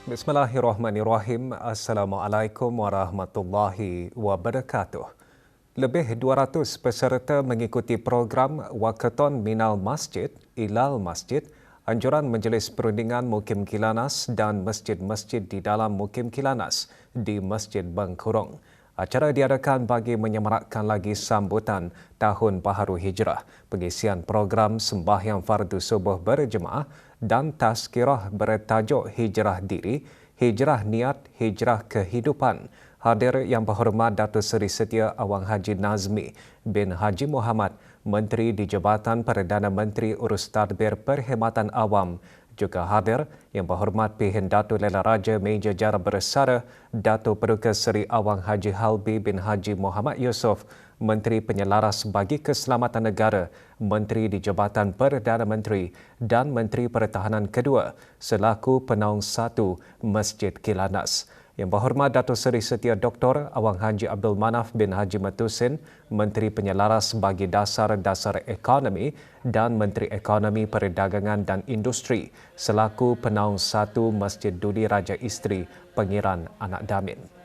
Bismillahirrahmanirrahim. Assalamualaikum warahmatullahi wabarakatuh. Lebih 200 peserta mengikuti program Wakaton Minal Masjid, Ilal Masjid, anjuran Majlis Perundingan Mukim Kilanas dan masjid-masjid di dalam Mukim Kilanas di Masjid Bangkurong. Acara diadakan bagi menyemarakkan lagi sambutan Tahun Baharu Hijrah, pengisian program sembahyang fardu subuh berjemaah dan tazkirah bertajuk Hijrah Diri, Hijrah Niat, Hijrah Kehidupan. Hadir Yang Berhormat Datuk Seri Setia Awang Haji Nazmi bin Haji Muhammad, Menteri di Jabatan Perdana Menteri Urus Tadbir Perkhidmatan Awam. Juga hadir Yang Berhormat Pihin Datuk Lela Raja Meja Jara Bersara Datuk Paduka Seri Awang Haji Halbi bin Haji Muhammad Yusof, Menteri Penyelaras bagi Keselamatan Negara, Menteri di Jabatan Perdana Menteri dan Menteri Pertahanan Kedua selaku Penaung 1 Masjid Kilanas. Yang Berhormat Datuk Seri Setia Dr. Awang Haji Abdul Manaf bin Haji Matusin, Menteri Penyelaras bagi Dasar-Dasar Ekonomi dan Menteri Ekonomi Perdagangan dan Industri selaku Penaung 1 Masjid Duli Raja Isteri Pengiran Anak Damin.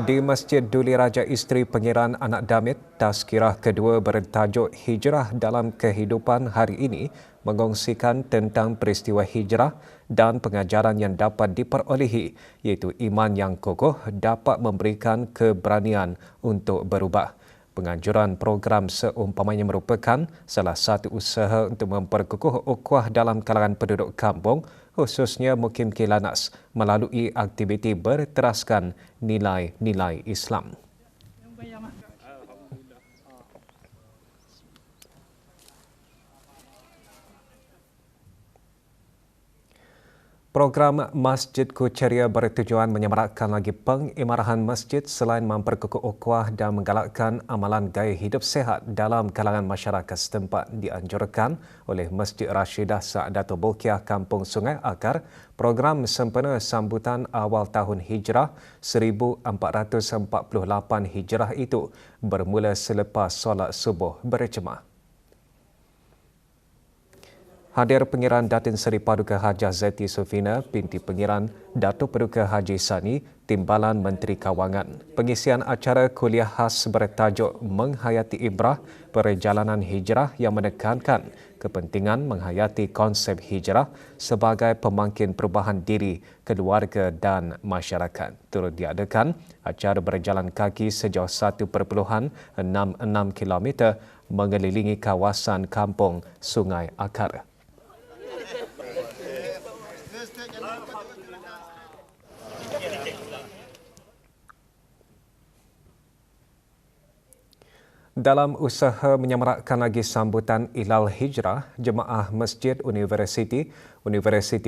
Di Masjid Duli Raja Isteri Pengiran Anak Damit, tazkirah kedua bertajuk Hijrah dalam Kehidupan hari ini mengongsikan tentang peristiwa hijrah dan pengajaran yang dapat diperolehi, iaitu iman yang kokoh dapat memberikan keberanian untuk berubah. Penganjuran program seumpamanya merupakan salah satu usaha untuk memperkukuh ukhuwah dalam kalangan penduduk kampung, khususnya Mukim Kilanas, melalui aktiviti berteraskan nilai-nilai Islam. Program Masjidku Ceria bertujuan menyemarakkan lagi pengimarahan masjid selain memperkukuh ukhuwah dan menggalakkan amalan gaya hidup sehat dalam kalangan masyarakat setempat. Dianjurkan oleh Masjid Rashidah Sa'adatul Bolkiah Kampung Sungai Akar. Program sempena sambutan awal tahun Hijrah 1448 Hijrah itu bermula selepas solat subuh berjemaah. Hadir Pengiran Datin Seri Paduka Hajah Zeti Sofina binti Pengiran Datuk Paduka Haji Sani, Timbalan Menteri Kawangan. Pengisian acara kuliah khas bertajuk Menghayati Ibrah Perjalanan Hijrah yang menekankan kepentingan menghayati konsep hijrah sebagai pemangkin perubahan diri, keluarga dan masyarakat. Turut diadakan acara berjalan kaki sejauh 1.66 km mengelilingi kawasan kampung Sungai Akar. Dalam usaha menyemarakkan lagi sambutan Ilal Hijrah, Jemaah Masjid Universiti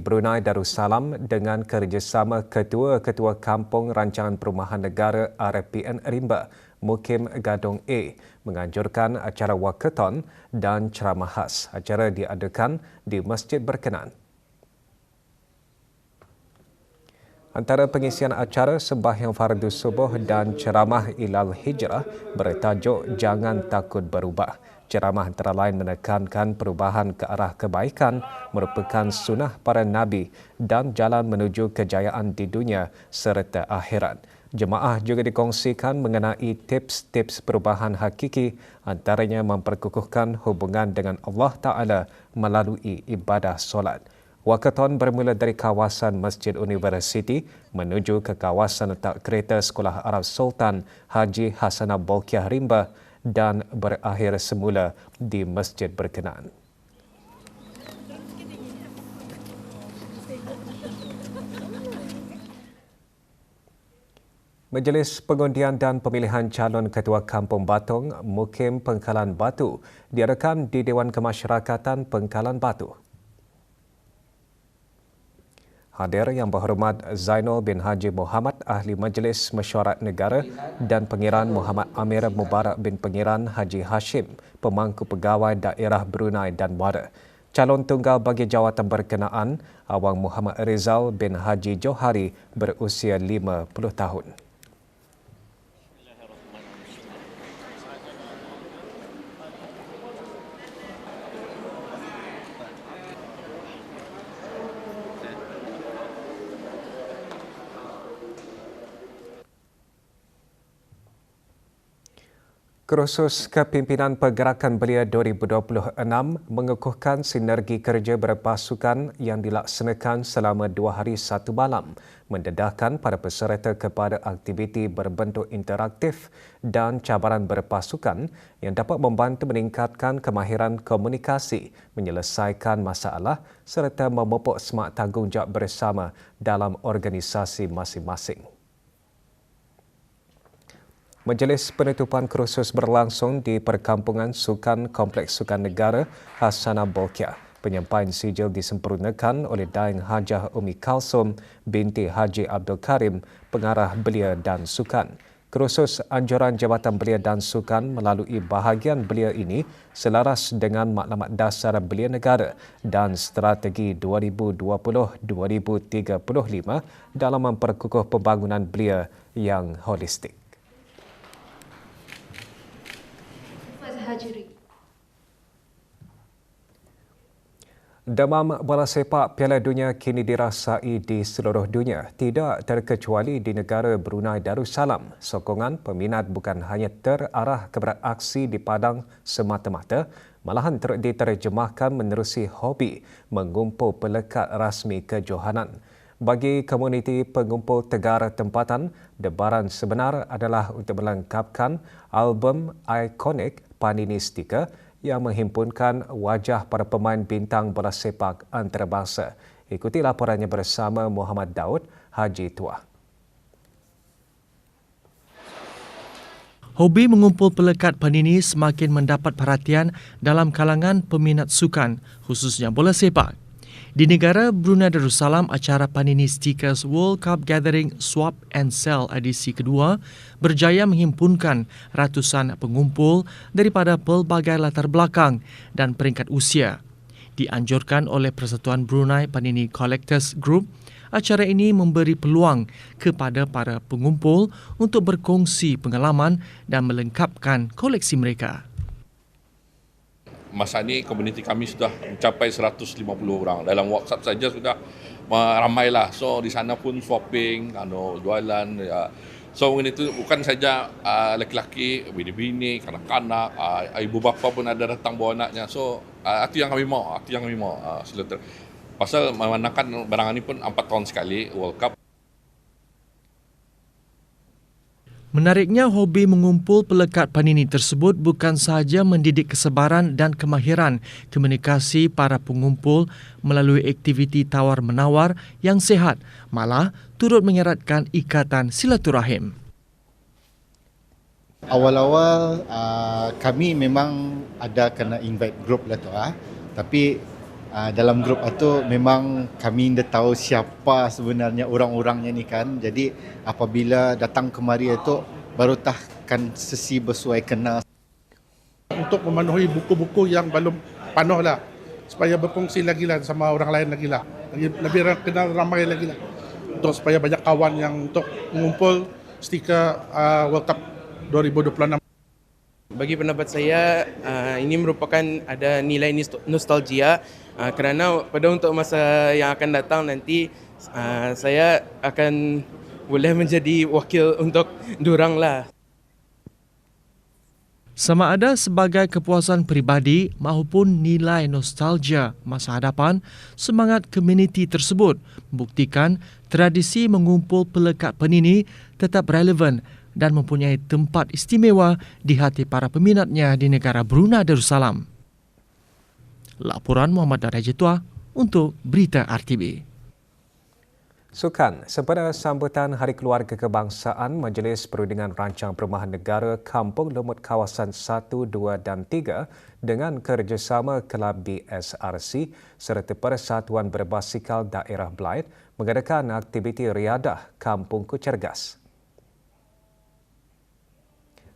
Brunei Darussalam dengan kerjasama Ketua-Ketua Kampung Rancangan Perumahan Negara RPN Rimba, Mukim Gadong A menganjurkan acara wakaton dan ceramah khas. Acara diadakan di masjid berkenaan. Antara pengisian acara sembahyang fardu subuh dan ceramah Ilal Hijrah bertajuk Jangan Takut Berubah. Ceramah antara lain menekankan perubahan ke arah kebaikan merupakan sunnah para Nabi dan jalan menuju kejayaan di dunia serta akhirat. Jemaah juga dikongsikan mengenai tips-tips perubahan hakiki, antaranya memperkukuhkan hubungan dengan Allah Ta'ala melalui ibadah solat. Wakaton bermula dari kawasan Masjid Universiti menuju ke kawasan letak kereta Sekolah Arab Sultan Haji Hasanah Bolkiah Rimba dan berakhir semula di masjid berkenaan. Majlis Pengundian dan Pemilihan Calon Ketua Kampung Batung Mukim Pengkalan Batu diadakan di Dewan Kemasyarakatan Pengkalan Batu. Hadir Yang Berhormat Zainul bin Haji Muhammad, Ahli Majlis Mesyuarat Negara dan Pengiran Muhammad Amir Mubarak bin Pengiran Haji Hashim, Pemangku Pegawai Daerah Brunei dan Muara. Calon tunggal bagi jawatan berkenaan, Awang Muhammad Rizal bin Haji Johari berusia 50 tahun. Kursus Kepimpinan Pergerakan Belia 2026 mengukuhkan sinergi kerja berpasukan yang dilaksanakan selama 2 hari 1 malam, mendedahkan para peserta kepada aktiviti berbentuk interaktif dan cabaran berpasukan yang dapat membantu meningkatkan kemahiran komunikasi, menyelesaikan masalah serta memupuk semangat tanggungjawab bersama dalam organisasi masing-masing. Majlis penutupan kursus berlangsung di Perkampungan Sukan Kompleks Sukan Negara Hasanah Bolkiah. Penyampaian sijil disempurnakan oleh Daeng Hajah Umi Kalsum binti Haji Abdul Karim, Pengarah Belia dan Sukan. Kursus anjuran Jabatan Belia dan Sukan melalui bahagian belia ini selaras dengan maklumat dasar belia negara dan strategi 2020-2035 dalam memperkukuh pembangunan belia yang holistik. Demam bola sepak Piala Dunia kini dirasai di seluruh dunia, tidak terkecuali di negara Brunei Darussalam. Sokongan peminat bukan hanya terarah kepada aksi di padang semata-mata, malahan diterjemahkan menerusi hobi mengumpul pelekat rasmi kejohanan. Bagi komuniti pengumpul tegar tempatan, debaran sebenar adalah untuk melengkapkan album ikonik Panini Stiker yang menghimpunkan wajah para pemain bintang bola sepak antarabangsa. Ikuti laporannya bersama Muhammad Daud Haji Tuah. Hobi mengumpul pelekat Panini semakin mendapat perhatian dalam kalangan peminat sukan, khususnya bola sepak. Di negara Brunei Darussalam, acara Panini Stickers World Cup Gathering Swap and Sell edisi kedua berjaya menghimpunkan ratusan pengumpul daripada pelbagai latar belakang dan peringkat usia. Dianjurkan oleh Persatuan Brunei Panini Collectors Group, acara ini memberi peluang kepada para pengumpul untuk berkongsi pengalaman dan melengkapkan koleksi mereka. Masa ini komuniti kami sudah mencapai 150 orang. Dalam WhatsApp saja sudah ramailah. So di sana pun swapping, jualan. Ya. So itu bukan saja lelaki-lelaki, bini-bini, kanak-kanak, ibu bapa pun ada datang bawa anaknya. So itu yang kami mau, pasal memandangkan barang ini pun 4 tahun sekali World Cup. Menariknya, hobi mengumpul pelekat Panini tersebut bukan sahaja mendidik kesabaran dan kemahiran komunikasi para pengumpul melalui aktiviti tawar-menawar yang sihat, malah turut mengeratkan ikatan silaturahim. Awal-awal kami memang ada kena invite grup lah tu, tapi dalam grup itu memang kami dah tahu siapa sebenarnya orang-orangnya ni kan. Jadi apabila datang kemari itu baru kan sesi bersuai kenal. Untuk memenuhi buku-buku yang belum penuh lah, supaya berkongsi lagi lah sama orang lain lagi lah, lebih kenal ramai lagi lah, untuk supaya banyak kawan yang untuk mengumpul stiker World Cup 2026. Bagi pendapat saya, ini merupakan ada nilai nostalgia kerana pada untuk masa yang akan datang nanti saya akan boleh menjadi wakil untuk diorang lah. Sama ada sebagai kepuasan peribadi maupun nilai nostalgia masa hadapan, semangat komuniti tersebut membuktikan tradisi mengumpul pelekat Panini tetap relevan dan mempunyai tempat istimewa di hati para peminatnya di negara Brunei Darussalam. Laporan Muhammad Haji Tuah untuk Berita RTB. Sukan, sepada sambutan Hari Keluarga Kebangsaan, Majlis Perundingan Rancang Perumahan Negara Kampung Lumut Kawasan 1, 2 dan 3 dengan kerjasama Kelab BSRC serta Persatuan Berbasikal Daerah Blyth mengadakan aktiviti riadah Kampungku Cergas.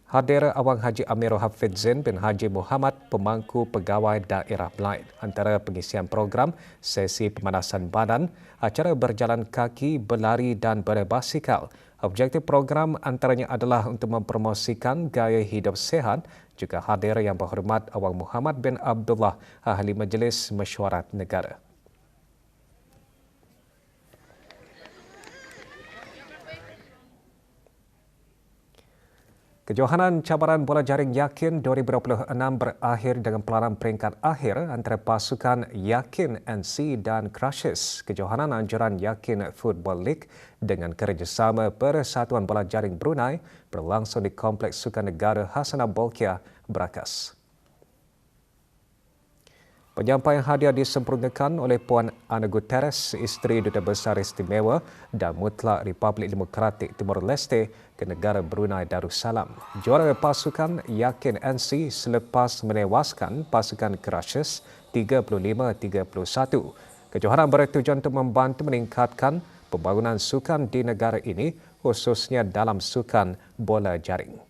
Hadir Awang Haji Amirul Hafidzin bin Haji Muhammad, Pemangku Pegawai Daerah Blyth. Antara pengisian program, sesi pemanasan badan, acara berjalan kaki, berlari dan berbasikal. Objektif program antaranya adalah untuk mempromosikan gaya hidup sihat. Juga hadir Yang Berhormat Awang Muhammad bin Abdullah, Ahli Majlis Mesyuarat Negara. Kejohanan cabaran bola jaring Yakin 2026 berakhir dengan pelaran peringkat akhir antara pasukan Yakin NC dan Crushes. Kejohanan anjuran Yakin Football League dengan kerjasama Persatuan Bola Jaring Brunei berlangsung di Kompleks Sukan Negara Hasanah Bolkiah, Berakas. Penyampaian hadiah disempurnakan oleh Puan Ana Guterres, Isteri Duta Besar Istimewa dan Mutlak Republik Demokratik Timor Leste ke negara Brunei Darussalam. Juara pasukan Yakin NC selepas menewaskan pasukan Crushes 35-31. Kejohanan bertujuan untuk membantu meningkatkan pembangunan sukan di negara ini, khususnya dalam sukan bola jaring.